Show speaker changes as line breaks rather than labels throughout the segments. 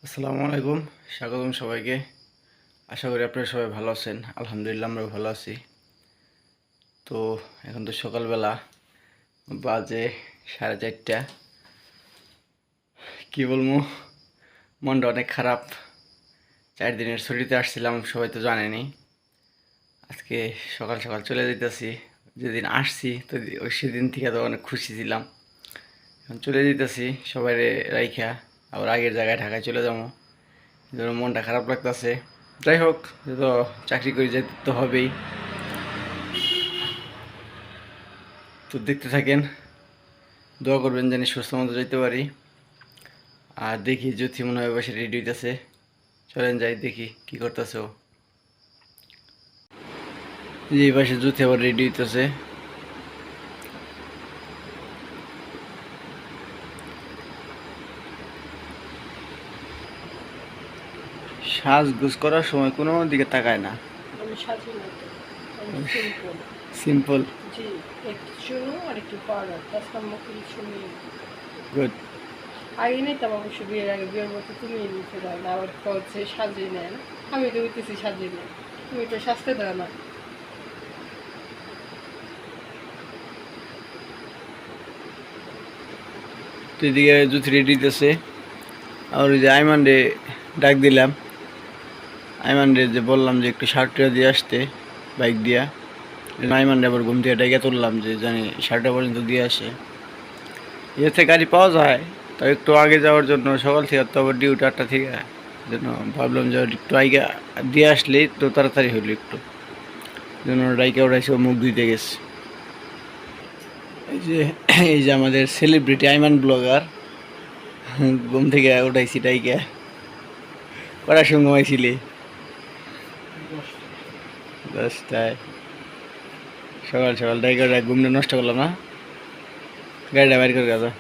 আসসালামু আলাইকুম, স্বাগতম সবাইকে। আশা করি আপনারা সবাই ভালো আছেন। আলহামদুলিল্লাহ আমরা ভালো আছি। তো এখন তো সকালবেলা, বাজে 4:30। কি বলবো, মনটা অনেক খারাপ। 4 দিনের ছুটিতে আসছিলাম, সবাই তো জানেনি। আজকে সকাল সকাল চলে যেতেছি। যেদিন আসছি তো ওই সেদিন থেকে তো অনেক খুশি ছিলাম। এখন চলে যেতেছি সবাই রাইখা, আবার আগের জায়গায় ঢাকায় চলে যাবো। মনটা খারাপ লাগতেছে। যাই হোক, তো চাকরি করে যেতে তো হবেই। তো দেখতে থাকেন, দোয়া করবেন জানি সুস্থ মতো যেতে পারি। আর দেখি জ্যোতি মনে হয় বসে রেডি হইতেছে। চলেন যাই দেখি কি করতেছে ও। এই পাশে জ্যোতি আবার রেডি হইতেছে। সাজগোজ করার সময় কোনো দিকে তাকায় না।
আমি সাজি না তো, আমি সিম্পল।
সিম্পল।
জি, একটু চুল আর একটু পাউডার, তাছাড়া মুখে কিছু নেই।
গুড।
আগে নিতাম অবশ্য, বিয়ের আগে। বিয়ের মতো তুমি নিতে দাও না, আবার হচ্ছে সাজিয়ে নেন। আমি তো হইতেছি সাজিয়ে নেন, তুমি তো সাজতে দাও না।
তো এদিকে জ্যোতি রেডি হইতেছে। আর ওই যে আইমান রে ডাক দিলাম। আইমান রে যে বললাম যে একটু শার্টটা দিয়ে আসতে, বাইক দিয়া। আইমান রে আবার ঘুম থেকে ডেকে তুললাম যে জানি শার্টটা পর্যন্ত দিয়ে আসে। এতে গাড়ি পাওয়া যায়, তো একটু আগে যাওয়ার জন্য সকাল থেকে তো আবার ডিউটি 8টা থেকে, জন্য ভাবলাম যে একটু আগে দিয়ে আসলেই তো তাড়াতাড়ি হইলো একটু। জন্য ডাইকে উঠাইছে, ও মুখ ধুইতে গেছে। এই যে এই যে আমাদের সেলিব্রিটি আইমান ব্লগার, ঘুম থেকে উঠাইছি ডাইকে। কটার সময় ঘুমাইছিলি? 10টায়। সকাল সকাল ডাইকে উঠাই ঘুমটা নষ্ট করলাম না। গাড়িটা বাইর করে গেছে।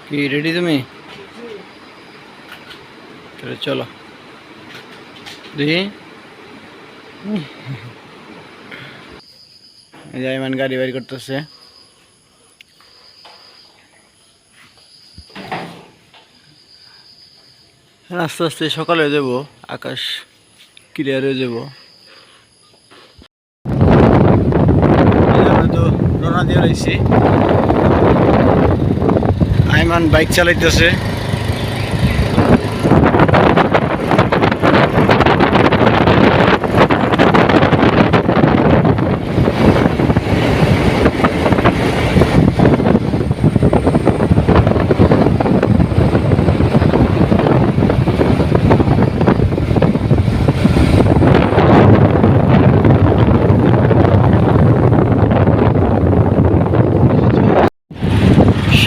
কি রেডি তুমি? তাহলে চলো দেখি। এই যে আইমান গাড়ি বাইর করতেছে। আস্তে আস্তে সকাল হয়ে যাবো, আকাশ ক্লিয়ার হয়ে যাবো। তো রওনা দিয়ে রয়েছি। আইমান বাইক চালাইতেছে।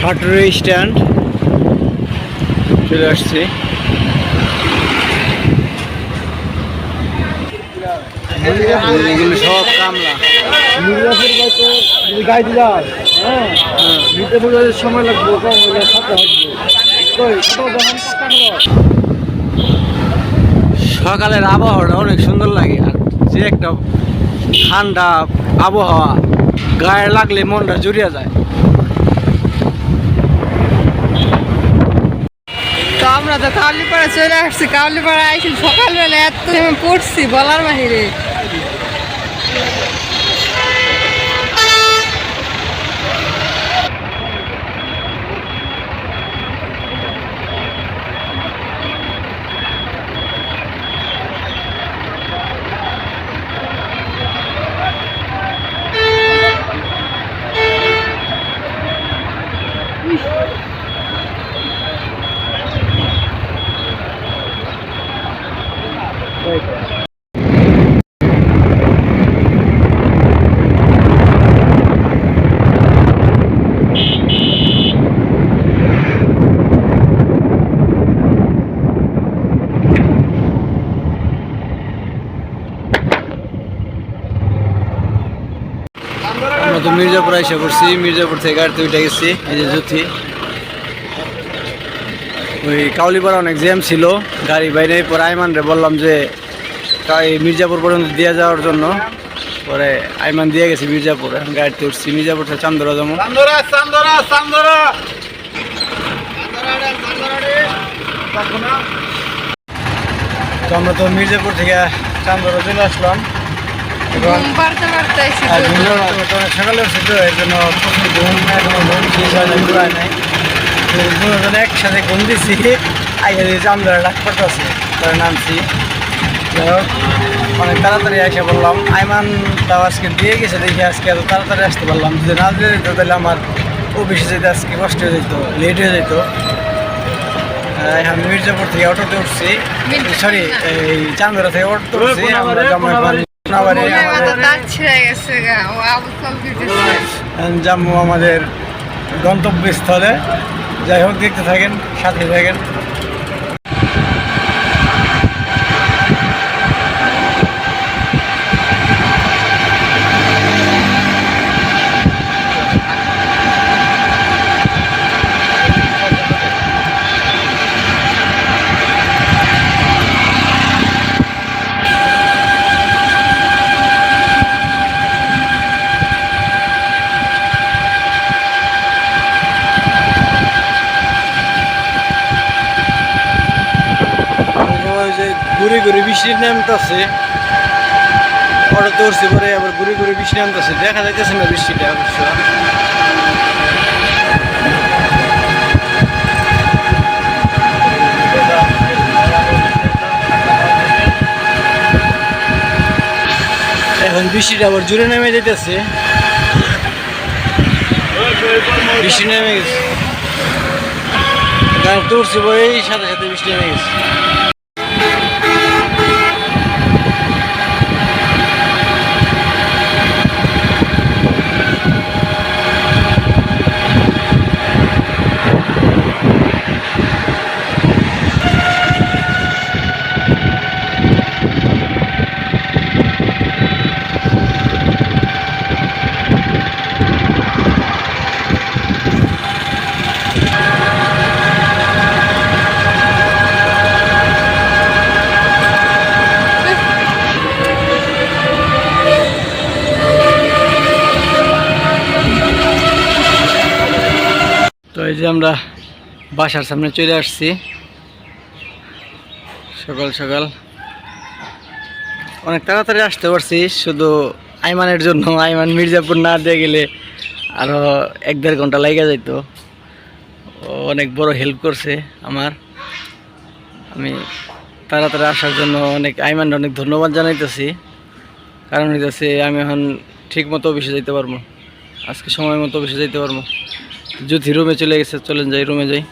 শাটরের স্ট্যান্ড চলে আসছে। এগুলো সব কামলা।
মির্জাপুর যাইতে যদি গাড়ি যায়, হ্যাঁ, মির্জাপুর যাইতে সময় লাগবে, কম হলে 7টা বাজবে। কই কত দাম টাকা হলো?
সকালের আবহাওয়াটা অনেক সুন্দর লাগে। আর যে একটা ঠান্ডা আবহাওয়া, গায়ে লাগলে মনটা জুড়িয়ে যায়।
তো আমরা তো কাউলিপাড়া চলে আসছি। কাউলিপাড়া আইসি সকালবেলা, এত পড়ছি বলার বাহিরে।
আমরা তো মির্জাপুর এসে পড়ছি। মির্জাপুর থেকে গাড়িতে উঠে গেছি। এই যে জ্যোতি। ওই কাউলিপাড়া অনেক জ্যাম ছিল, গাড়ি বাইরে। পরে আইমান রে বললাম যে মির্জাপুর পর্যন্ত দিয়ে যাওয়ার জন্য। পরে আইমান দিয়ে গেছে মির্জাপুর। এখন গাড়িতে উঠছি, মির্জাপুর থেকে চান্দরা যাবো। তো আমরা তো মির্জাপুর থেকে চান্দরা চলে আসলাম এখন
ঘুম পাড়তে পারতে আইছি
আর অনেক সকালে উঠছি তো এর জন্য প্রচুর ঘুম এখনো ঘুম শেষ হয় নাই ঘুরায় নাই তো দুজন একসাথে ঘুম দিছি আগে দিয়ে চান্দরা ডাক পড়তেছে তার নামছি যাই হোক অনেক তাড়াতাড়ি এসে বললাম আইমানটাও আজকে দিয়ে গেছে দেখি আজকে এত তাড়াতাড়ি আসতে পারলাম যদি না দিয়ে যেত তাহলে আমার অফিসে যেতে আজকে কষ্ট হয়ে যেত লেট হয়ে যেত আমি মির্জাপুর থেকে অটোতে উঠছি সরি এই চান্দরা থেকে অটো উঠছি আমরা জাম্মু আমাদের গন্তব্যস্থলে যাই হোক দেখতে থাকেন সাথে থাকেন ঘুরে ঘুরে বৃষ্টি নামতেছে অটোতে উঠছি পরে আবার ঘুরে ঘুরে বৃষ্টি নামতেছে দেখা যাইতেছে না বৃষ্টিটা অবশ্য এখন বৃষ্টিটা আবার জোরে নেমে যেতেছে বৃষ্টি নেমে গেছে গাড়িতে উঠছি পরে সাথে সাথে বৃষ্টি নেমে গেছে তো এই যে আমরা বাসার সামনে চলে আসছি সকাল সকাল অনেক তাড়াতাড়ি আসতে পারছি শুধু আইমানের জন্য আইমান মির্জাপুর না দিয়ে গেলে আরও 1-1.5 ঘন্টা লেগে যেত ও অনেক বড় হেল্প করছে আমার আমি তাড়াতাড়ি আসার জন্য আইমানকে অনেক ধন্যবাদ জানাইতেছি কারণ হইতেছে আমি এখন ঠিক মতো অফিসে যেতে পারবো আজকে সময় মতো অফিসে যেতে পারবো জ্যোতি রুমে চলে গেছে চলেন যাই রুমে যাই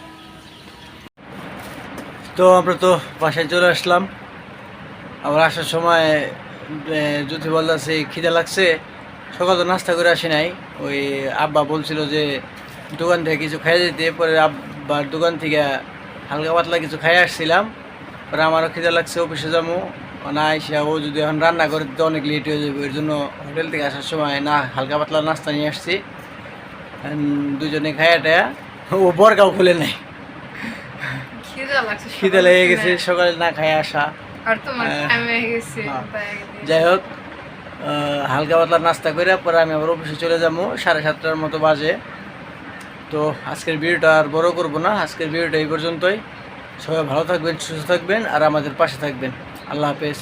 তো আমরা তো বাসায় চলে আসলাম আবার আসার সময় জ্যোতি বলতেছে খিদে লাগছে সকাল তো নাস্তা করে আসি নাই ওই আব্বা বলছিল যে দোকান থেকে কিছু খাইয়ে দিতে পরে আব্বার দোকান থেকে হালকা পাতলা কিছু খাইয়ে আসছিলাম পরে আমারও খিদে লাগছে অফিসে যাবো না এসে ও যদি এখন রান্না করে দিতে অনেক লেট হয়ে যাবে এর জন্য হোটেল থেকে আসার সময় না হালকা পাতলা নাস্তা নিয়ে আসছি দুজনে খাইয়াটা ও বরগাও খুলে নাই খিদে লেগে গেছে সকালে না খাই আসা যাই হোক হালকা পাতলা নাস্তা করে পরে আমি আবার অফিসে চলে যাবো 7:30টার মতো বাজে তো আজকের ভিডিওটা আর বড় করবো না আজকের ভিডিওটা এই পর্যন্তই সবাই ভালো থাকবেন সুস্থ থাকবেন আর আমাদের পাশে থাকবেন আল্লাহ হাফেজ